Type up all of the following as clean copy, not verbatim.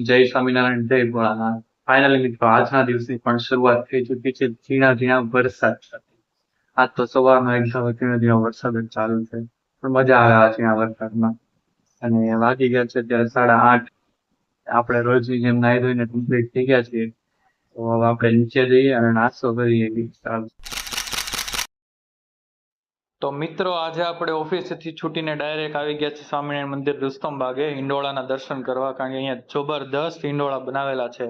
જય સ્વામિનારાયણ, જય ભોળાનાથ. ફાઇનલી મિત્રો આજના દિવસની પણ શરૂઆત થઈ ચૂકી છે ઝીણા ઝીણા વરસાદ સાથે. આજ તો સવારનો એકદમ ઝીણો ઝીણો વરસાદ જ ચાલુ છે, પણ મજા આવે આ ઝીણા વરસાદમાં. અને વાગી ગયા છે અત્યારે 8:30. આપણે રોજની જેમ નાહી ધોઈને કમ્પ્લીટ થઈ ગયા છીએ, તો હવે આપણે નીચે જઈએ અને નાસ્તો કરીએ. તો મિત્રો આજે આપણે ઓફિસેથી છૂટીને ડાયરેક્ટ આવી ગયા છે સ્વામિનારાયણ મંદિર રુસ્તમ બાગે હિંડોળાના દર્શન કરવા, કારણ કે અહીંયા જબરદસ્ત હિંડોળા બનાવેલા છે.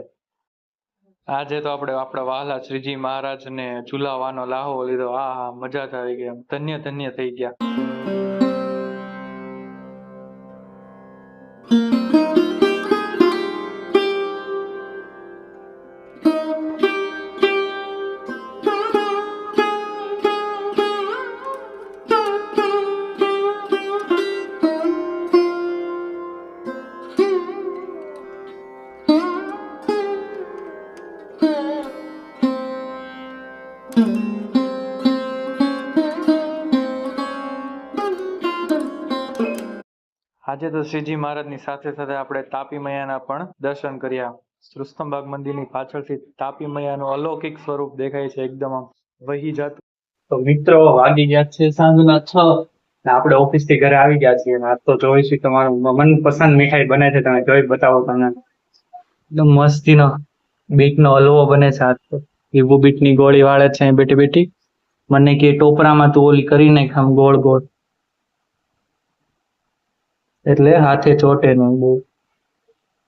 આજે તો આપણે આપણા વહાલા શ્રીજી મહારાજને ઝુલાવાનો લાહો લીધો. હા, મજા જ આવી ગઈ, ધન્ય ધન્ય થઈ ગયા. આજે તો શ્રીજી મહારાજની સાથે સાથે આપણે તાપી મૈયાના પણ દર્શન કર્યા. રુસ્તમબાગ મંદિરની પાછળથી તાપી મૈયાનું અલૌકિક સ્વરૂપ દેખાય છે, એકદમ આમ વહી જતું. તો મિત્રો વાગી ગયા છે સાંજના 6 ને આપણે ઓફિસ થી ઘરે આવી ગયા છીએ. આજ તો જોઈશું તમારું મનપસંદ મીઠાઈ બને છે, તમે જોઈ બતાવો. તમને એકદમ મસ્તીનો બીટનો હલવો બને છે. આજ તો લીંબુ બીટની ગોળી વાળે છે બેટી બેટી. મને કે ટોપરામાં તું ઓલી કરી નાખ આમ ગોળ ગોળ, એટલે હાથે ચોટે નહીં બહુ.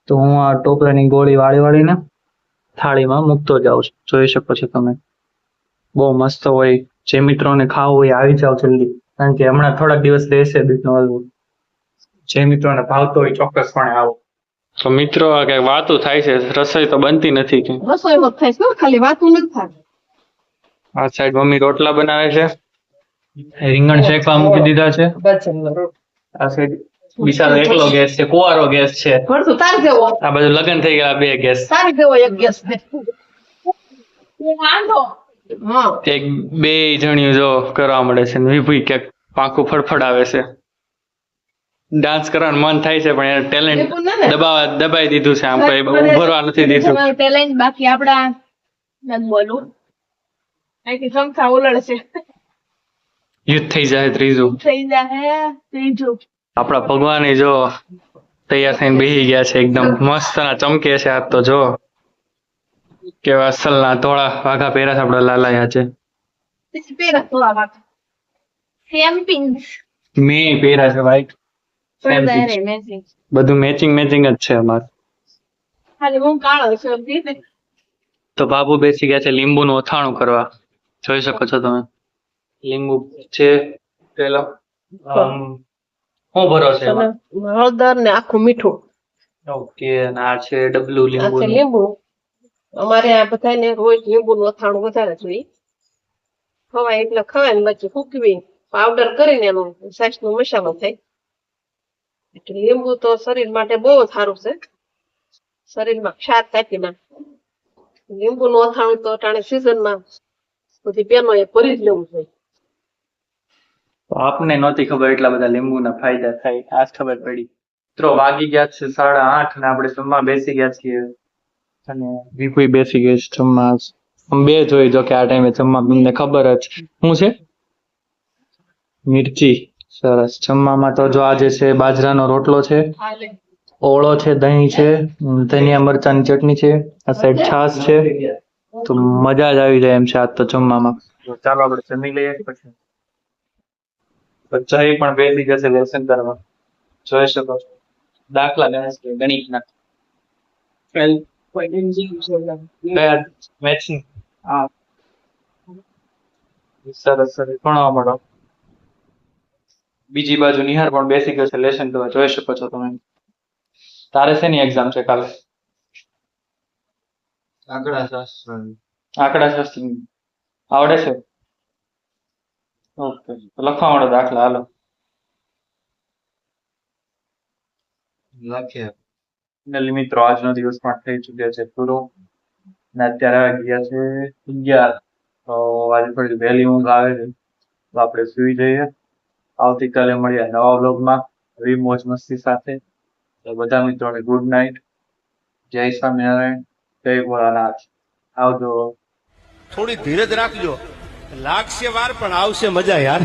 તો હું આ ટોપરાની ગોળી વાળીને થાળીમાં મૂકતો જાઉં છું, જોઈ શકો છો તમે. બહુ મસ્ત હોય. જે મિત્રોને ખાવું હોય આવી જાવ જલ્દી, કારણ કે હમણાં થોડાક દિવસ રહેશે બીટનો હલવો. જે મિત્રોને ભાવતો હોય ચોક્કસપણે આવો. તો મિત્રો આ કઈ વાતું થાય છે, રસોઈ તો બનતી નથી. કે રસોઈ મત થાય છે, ખાલી વાતું નથી થતી. આ સાઈડ મમ્મી રોટલા બનાવે છે, રીંગણ શેકવા મૂકી દીધા છે. આ સાઈડ વિશાલ એકલો ગેસ છે, કુવારો ગેસ છે. ભરતું તાર જેવો. આ બાજુ લગ્ન થઈ ગયા 2 ગેસ. તાર જેવો એક ગેસ છે. હા, એક 2 જણિયું જો કરવા મળે છે. વિભુઈ ક્યાંક પાંખું ફડફડાવે છે. ડાન્સ કરવાનું મન થાય છે, પણ એને ટેલેન્ટ દબાઈ દીધું છે. આમ કઈ ઉભરવા નથી દીધું. ટેલેન્ટ બાકી આપડા નથી બોલું. આખી સંખ્યા ઉલળ છે. યુદ્ધ થઈ જાય ત્રીજું. આપણા ભગવાન જો તૈયાર થઈને બેસી ગયા છે, એકદમ મસ્ત ના ચમકે છે. આજ તો જો કેવા અસલના ધોળા વાઘા પહેર્યા છે આપડા લાલાયા છે. મેં પહેર્યા છે વ્હાઈટ. બધું મેચિંગ જ છે અમારે. તો બાબુ બેસી ગયા છે લીંબુનું અથાણું કરવા, જોઈ શકો છો તમે. લીંબુ છે પેલો શું ભરો છે હળદર ને આખું મીઠું. ઓકે, અને આ છે ડબલું લીંબુ. લીંબુ અમારે આ બધાને રોજ લીંબુનું અથાણું વધારે જોઈએ. ખવાય એટલે ખવાય ને પછી ફૂકવી પાવડર કરીને એનો સાસનો મસાલો થાય. એટલે લીંબુ તો શરીર માટે બહુ સારું છે, શરીરમાં ક્ષાર કાપી નાખે. લીંબુનું અથાણું તો અટાણે સિઝનમાં બધી બેનો એ ભરી જ લેવું જોઈએ. આપને નહોતી ખબર એટલા બધા લીંબુના ફાયદા થાય, આજ ખબર પડી. મિત્રો વાગી ગયા છે 8:30 ને આપણે જમવા બેસી ગયા છીએ. અને વિભુઈ બેસી ગઈ છે જમવા. બે જોઈ જો કે આ ટાઈમે જમવા તમને ખબર જ શું છે, મિર્ચી. સરસ. જમવામાં તો જો આજે છે બાજરાનો રોટલો છે, ઓળો છે, દહીં છે, ધનિયા મરચાની ચટણી છે, આ સાઈડ છાશ છે. તો મજા જ આવી જાય એમ છે આજ તો જમવામાં. ચાલો આપણે જમી લઈએ. પછી જય પણ બેસી જશે લેસન કરવા, જોઈ શકો છો. દાખલા ગણિતના મેથ્સની. હા, સરસ સરસ ભણવા માંડો. બીજી બાજુ નિહાર પણ બેસી ગયો છે લેસન કરવા, જોઈ શકો છો તમે. તારે શેની એક્ઝામ છે કાલે? આંકડા શાસ્ત્ર આવડે છે? ઓકે, લખવા માંડો દાખલા. હાલો લખીએ. મિત્રો આજનો દિવસ પણ થઈ ચુક્યો છે પૂરો, ને અત્યારે વાગી ગયા છે 11. તો આજે થોડી વહેલી ઊંઘ આવે છે, તો આપણે સુઈ જઈએ. આવતીકાલે મળીએ નવા વ્લોગમાં નવી મોજ મસ્તી સાથે. તો બધા મિત્રોને ગુડ નાઇટ. જય સ્વામિનારાયણ, જય ભોળાનાથ. આવજો. થોડી ધીરજ રાખજો, લાગશે વાર પણ આવશે મજા યાર.